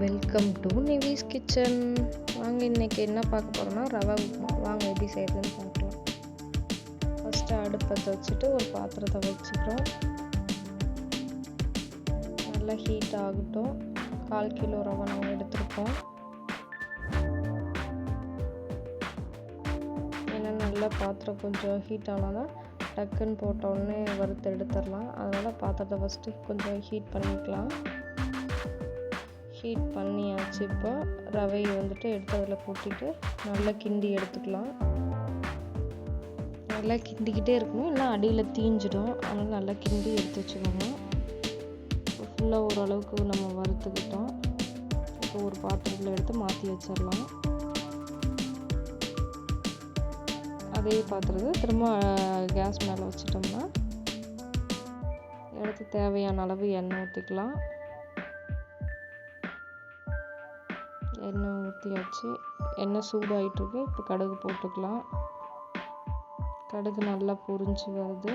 Welcome to நிவிஸ் kitchen. வாங்க இன்றைக்கி என்ன பார்க்க போகிறோம்னா ரவை உப்புமா. வாங்க எப்படி செய்யறதுன்னு பார்க்கலாம். ஃபஸ்ட்டு அடுப்பத்தை வச்சுட்டு ஒரு பாத்திரத்தை வச்சுக்கிறோம். நல்லா ஹீட் ஆகட்டும். 1/4 கிலோ ரவை நம்ம எடுத்துருக்கோம். ஏன்னா நல்லா பாத்திரம் கொஞ்சம் ஹீட் ஆனால் தான் டக்குன்னு போட்டோடனே வறுத்து எடுத்துடலாம். அதனால் பாத்திரத்தை ஃபஸ்ட்டு கொஞ்சம் ஹீட் பண்ணிக்கலாம். ஹீட் பண்ணியாச்சு. இப்போ ரவையை வந்துட்டு எடுத்து அதில் கொட்டிட்டு நல்லா கிண்டி எடுத்துக்கலாம். நல்லா கிண்டிக்கிட்டே இருக்கணும், இல்லை அடியில் தீஞ்சிடும். அதனால் நல்லா கிண்டி எடுத்து வச்சுக்கோங்க. இப்போ ஃபுல்லாக ஓரளவுக்கு நம்ம வறுத்துக்கிட்டோம். இப்போ ஒரு பாத்திரத்தில் எடுத்து மாற்றி வச்சிடலாம். அதே பாத்திரத்தை திரும்ப கேஸ் மேலே வச்சிட்டோம்னா எடுத்து தேவையான அளவு எண்ணெய் ஊற்றிக்கலாம். எண்ணெய் ஊற்றியாச்சு. எண்ணெய் சூடாகிட்டுருக்கு. இப்போ கடுகு போட்டுக்கலாம். கடுகு நல்லா பொரிஞ்சு வருது.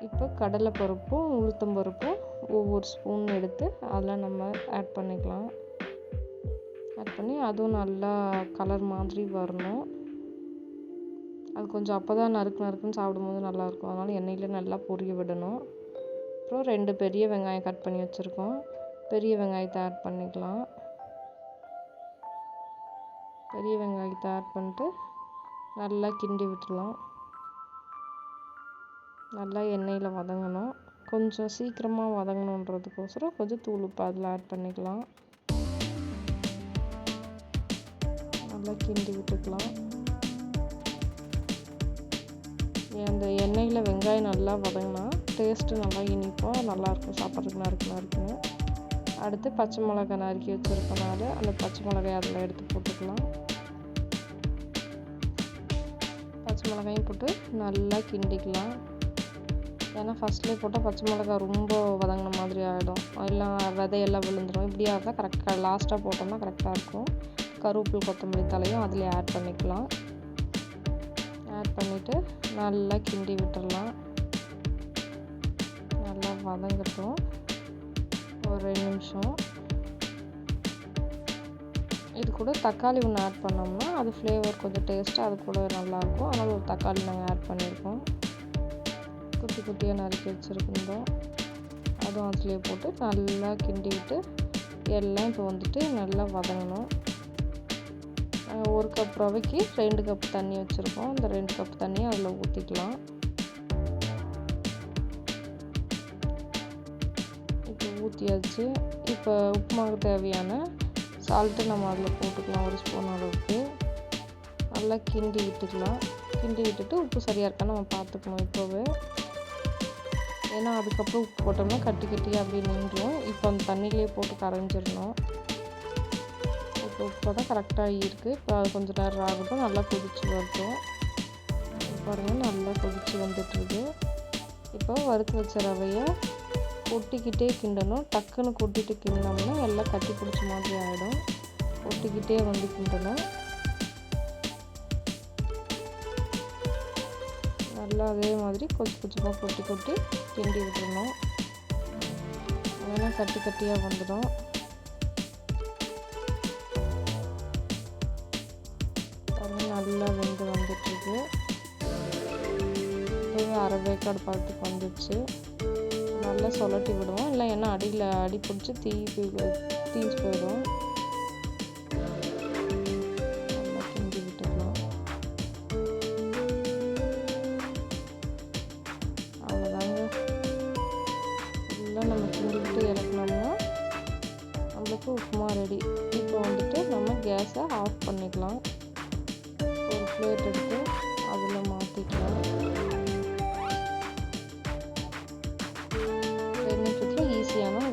இப்போ கடலைப்பருப்பும் உளுத்தம்பருப்பும் ஒவ்வொரு ஸ்பூன் எடுத்து அதில் நம்ம ஆட் பண்ணிக்கலாம். ஆட் பண்ணி அதுவும் நல்லா கலர் மாதிரி வரணும். அது கொஞ்சம் அப்போ தான் நறுக்குன்னு சாப்பிடும்போது நல்லாயிருக்கும். அதனால் எண்ணெயில் நல்லா பொரிய விடணும். அப்புறம் 2 பெரிய வெங்காயம் கட் பண்ணி வச்சுருக்கோம். பெரிய வெங்காயத்தை ஆட் பண்ணிக்கலாம். பெரிய வெங்காயத்தை ஆட் பண்ணிட்டு நல்லா கிண்டி விட்டுடலாம். நல்லா எண்ணெயில் வதங்கணும். கொஞ்சம் சீக்கிரமாக வதங்கணுன்றதுக்கோசரம் கொஞ்சம் தூள் உப்பு அதில் ஆட் பண்ணிக்கலாம். நல்லா கிண்டி விட்டுக்கலாம். அந்த எண்ணெயில் வெங்காயம் நல்லா வதங்கினா டேஸ்ட்டு நல்லா இனிப்பாக நல்லாயிருக்கும். சாப்பிட்றதுக்கு நறுக்குன்னு. அடுத்து பச்சை மிளகாய் நறுக்கி வச்சுருக்கனால அந்த பச்சை மிளகாய் அதில் எடுத்து போட்டுக்கலாம். பச்சை மிளகாயும் போட்டு நல்லா கிண்டிக்கலாம். ஏன்னா ஃபஸ்ட்லேயே போட்டால் பச்சை மிளகாய் ரொம்ப வதங்கின மாதிரி ஆகிடும், எல்லாம் விதையெல்லாம் விழுந்துடும். இப்படியா இருந்தால் கரெக்டாக லாஸ்ட்டாக போட்டோம்னா கரெக்டாக இருக்கும். கருவேப்பிலை கொத்தமல்லி தலையும் அதில் ஆட் பண்ணிக்கலாம். ஆட் பண்ணிவிட்டு நல்லா கிண்டி விட்டுடலாம். நல்லா வதங்கட்டும் ஒரு 2 நிமிஷம். இது கூட தக்காளி ஒன்று ஆட் பண்ணோம்னா அது ஃப்ளேவர் கொஞ்சம் டேஸ்ட்டாக அது கூட நல்லாயிருக்கும். அதனால் ஒரு தக்காளி நாங்கள் ஆட் பண்ணியிருக்கோம். குட்டி குட்டியாக நறுக்கி வச்சுருக்கோம். அதுவும் அதுலேயே போட்டு நல்லா கிண்டி விட்டு எல்லாம் இப்போ வந்துட்டு நல்லா வதங்கணும். 1 கப் ரவைக்கு 2 கப் தண்ணி வச்சுருக்கோம். அந்த 2 கப் தண்ணியை அதில் ஊற்றிக்கலாம். இப்போ ஊற்றியாச்சு. இப்போ உப்புமாவுக்கு தேவையான சால்ட்டு நம்ம அதில் போட்டுக்கலாம். 1 ஸ்பூன் அளவுக்கு நல்லா கிண்டி விட்டுக்கலாம். கிண்டி விட்டுட்டு உப்பு சரியாக இருக்கான்னு நம்ம பார்த்துக்கணும் இப்போவே. ஏன்னா அதுக்கப்புறம் உப்பு போட்டோம்னா கட்டி கட்டியாக அப்படியே நின்றுடும். இப்போ அந்த தண்ணியிலே போட்டு கரைஞ்சிடணும். இப்போ உப்பு தான் கரெக்டாக இருக்குது. இப்போ அது கொஞ்சம் நேரம் ஆகட்டும். நல்லா கொதிச்சு வரட்டும். பாருங்கள் நல்லா கொதிச்சு வந்துட்டுருக்கு. இப்போ வறுத்து வச்ச ரவையை கொட்டிக்கிட்டே கிண்டணும். டக்குன்னு கொட்டிட்டு கிண்டினோம்னா எல்லாம் கட்டி பிடிச்ச மாதிரி ஆகிடும். கொட்டிக்கிட்டே வந்து கிண்டணும். நல்லா அதே மாதிரி கொஞ்சம் கொஞ்சமாக கொட்டி கிண்டி விட்டுறணும். அதெல்லாம் கட்டி கட்டியாக வந்துடும். நல்லா வெந்து வந்துட்டுருக்கு. அரை வேக்காடு பழத்துக்கு வந்துடுச்சு. நல்லா சொலட்டி விடுவோம். இல்லை ஏன்னா அடி பிடிச்சி தீஞ்சு போயிடும். நல்லா கிண்டி விட்டுக்கலாம். அவ்வளோதாங்க. எல்லாம் நம்ம கிண்டி விட்டு இறக்கணும்னா நம்மளுக்கு உப்புமா ரெடி. இப்போ வந்துட்டு நம்ம கேஸை ஆஃப் பண்ணிக்கலாம். ஒரு பிளேட்